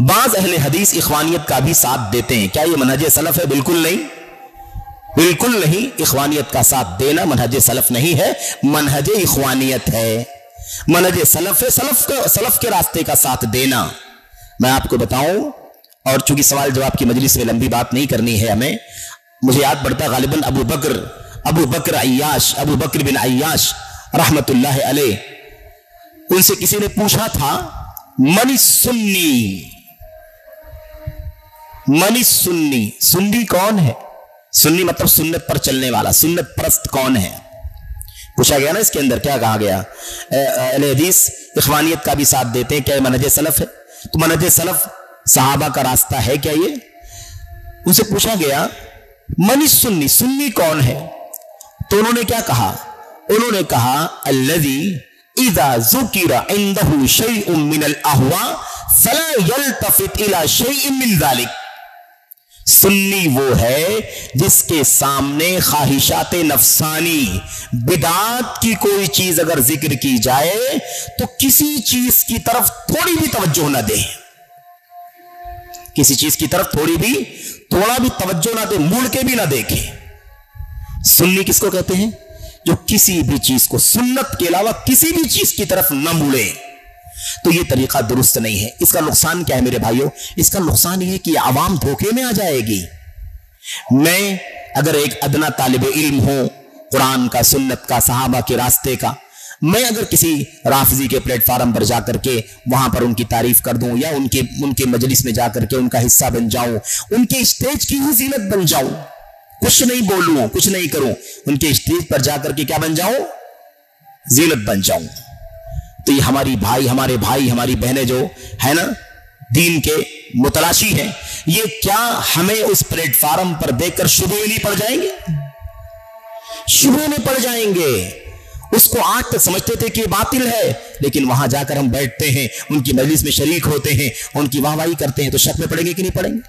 बाज अहले हदीस इखवानियत का भी साथ देते हैं। क्या ये मनहज सलफ है? बिल्कुल नहीं, बिल्कुल नहीं। इखवानियत का साथ देना मनहज सलफ नहीं है, मनहज इखवानियत है। मनहज सलफ है सलफ के रास्ते का साथ देना। मैं आपको बताऊं, और चूंकि सवाल जवाब की मजलिस में लंबी बात नहीं करनी है हमें, मुझे याद पड़ता गालिबन अबू बकर बिन अय्याश रहमतुल्लाह अलैह, उनसे किसी ने पूछा था मनी सुन्नी, सुन्नी कौन है? सुन्नी मतलब सुन्नत पर चलने वाला, सुन्नत परस्त कौन है? पूछा गया ना। इसके अंदर क्या कहा गया? अहले हदीस इखवानियत का भी साथ देते हैं। क्या मनहज सलफ है? तो मनहज सलफ सहाबा का रास्ता है क्या ये? उनसे पूछा गया मनी सुन्नी, सुन्नी कौन है? तो उन्होंने क्या कहा? उन्होंने कहा अल्लज़ी इज़ा ज़ुकिरा इंदहु शैउन मिनल अहवा फला यल्तफित इला शैइन मिन ज़ालिक। सुन्नी वो है जिसके सामने ख्वाहिशात नफसानी, बिदात की कोई चीज अगर जिक्र की जाए तो किसी चीज की तरफ थोड़ी भी तवज्जो ना दे, किसी चीज की तरफ थोड़ा भी तवज्जो ना दे, मुड़ के भी ना देखे। सुन्नी किसको कहते हैं? जो किसी भी चीज को, सुन्नत के अलावा किसी भी चीज की तरफ न मुड़े। तो ये तरीका दुरुस्त नहीं है। इसका नुकसान क्या है मेरे भाइयों? इसका नुकसान ये है कि आवाम धोखे में आ जाएगी। मैं अगर एक अदना तालिब इल्म हूं, कुरान का, सुन्नत का, सहाबा के रास्ते का, मैं अगर किसी राफजी के प्लेटफार्म पर जाकर के वहां पर उनकी तारीफ कर दूं, या उनके मजलिस में जाकर के उनका हिस्सा बन जाऊं, उनके स्टेज की ही जीनत बन जाऊं, कुछ नहीं बोलूं, कुछ नहीं करूं, उनके स्टेज पर जाकर के क्या बन जाऊं? जीनत बन जाऊं। तो ये हमारे भाई हमारी बहनें जो है ना, दीन के मुतलाशी हैं, ये क्या हमें उस प्लेटफार्म पर देखकर शुरू नहीं पड़ जाएंगे? शुरू में पड़ जाएंगे। उसको आज तक समझते थे कि ये बातिल है, लेकिन वहां जाकर हम बैठते हैं, उनकी मजलिस में शरीक होते हैं, उनकी वाहवाही करते हैं, तो शक में पड़ेंगे कि नहीं पड़ेंगे?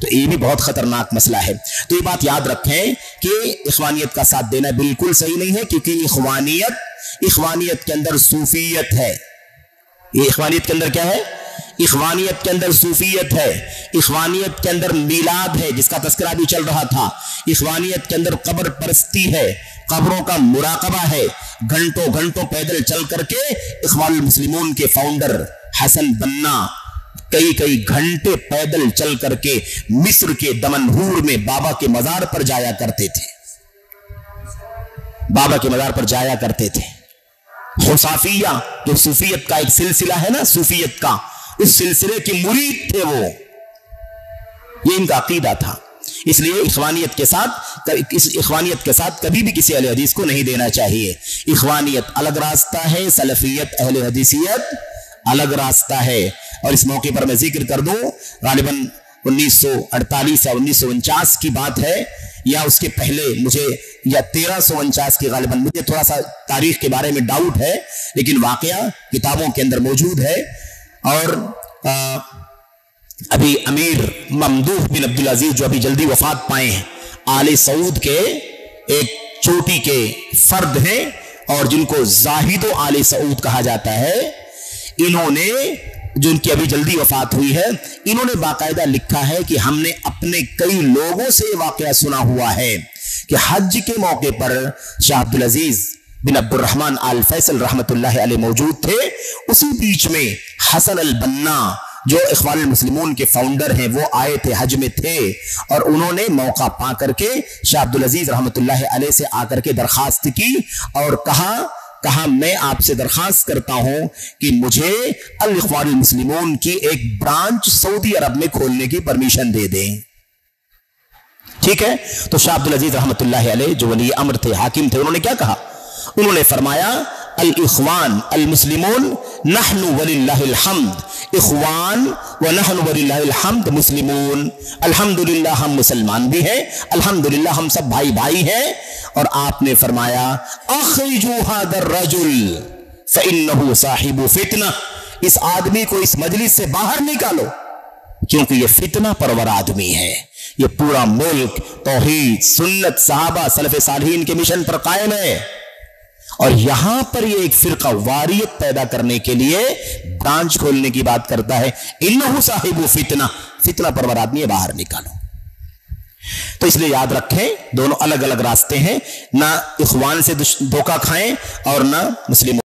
तो ये भी बहुत खतरनाक मसला है। तो ये बात याद रखें कि इखवानियत का साथ देना बिल्कुल सही नहीं है, क्योंकि इखवानियत के अंदर सूफियत है। ये इखवानियत के अंदर क्या है? इखवानियत के अंदर सूफियत है। इखवानियत के अंदर मीलाद है, जिसका तस्करा भी चल रहा था। इखवानियत के अंदर कब्र परस्ती है, कब्रों का मुराकबा है। घंटों घंटों पैदल चल करके इखवानुल मुस्लिमून के फाउंडर हसन बन्ना कई घंटे पैदल चल करके मिस्र के दमनहूर में बाबा के मजार पर जाया करते थे, बाबा के मजार पर जाया करते थे। हुसाफिया, जो सूफियत का एक सिलसिला है ना, सूफियत का, उस सिलसिले के मुरीद थे वो। ये इनका अकीदा था। इसलिए इखवानियत के साथ कभी भी किसी अहले हदीस को नहीं देना चाहिए। इखवानियत अलग रास्ता है, सलफियत अहले हदीसियत अलग रास्ता है। और इस मौके पर मैं जिक्र कर दूं, गालिबन 1948 या 1949 की बात है, या उसके पहले मुझे, या 1349 की गालिबन, मुझे थोड़ा सा तारीख के बारे में डाउट है, लेकिन वाकया किताबों के अंदर मौजूद है। और अभी अमीर ममदूह बिन अब्दुल अजीज, जो अभी जल्दी वफात पाए हैं, आले सऊद के एक चोटी के फर्द हैं, और जिनको जाहिदो आले सऊद कहा जाता है, इन्होंने, जो उनकी अभी जल्दी वफात हुई है, इन्होंने बाकायदा लिखा है कि हमने अपने कई लोगों से वाकया सुना हुआ है कि हज के मौके पर शाह अब्दुल अजीज बिन अब्दुल रहमान आल फैसल रहमतुल्लाह अलैह मौजूद थे। उसी बीच में हसन अल बन्ना, जो इखवानुल मुस्लिमून के फाउंडर हैं, वो आए थे, हज में थे, और उन्होंने मौका पा करके शाह अब्दुल अजीज रहमतुल्लाह अलैह से आकर के दरखास्त की और कहा मैं आपसे दरखास्त करता हूं कि मुझे अल इखवानुल मुस्लिमून की एक ब्रांच सऊदी अरब में खोलने की परमिशन दे दें। ठीक है। तो शाह अब्दुल अजीज रहमतुल्लाह अलैह, जो वली अमर थे, हाकिम थे, उन्होंने क्या कहा? उन्होंने फरमाया अल इखवान अल मुस्लिमून नहनु वलिल्लाहिल हम्द, इखवान व नहनु वलिल्लाहिल हम्द मुस्लिमून, अल्हम्दुलिल्लाह हम मुसलमान भी हैं, अल्हम्दुलिल्लाह हम सब भाई भाई हैं। और आपने फरमाया अखरिजू हादर रजुल फइन्नहु साहिबु फितना, इस आदमी को इस मजलिस से बाहर निकालो, क्योंकि ये फितना परवर आदमी है। ये पूरा मुल्क तौहीद, सुन्नत, सहाबा, सलफ़े सालिहीन के मिशन पर कायम है, और यहां पर ये एक फिरका वारियत पैदा करने के लिए ब्रांच खोलने की बात करता है। इन्नहु साहिबु फितना, फितना परवर आदमी है, बाहर निकालो। तो इसलिए याद रखें दोनों अलग अलग रास्ते हैं, ना इखवान से धोखा खाएं और ना मुस्लिम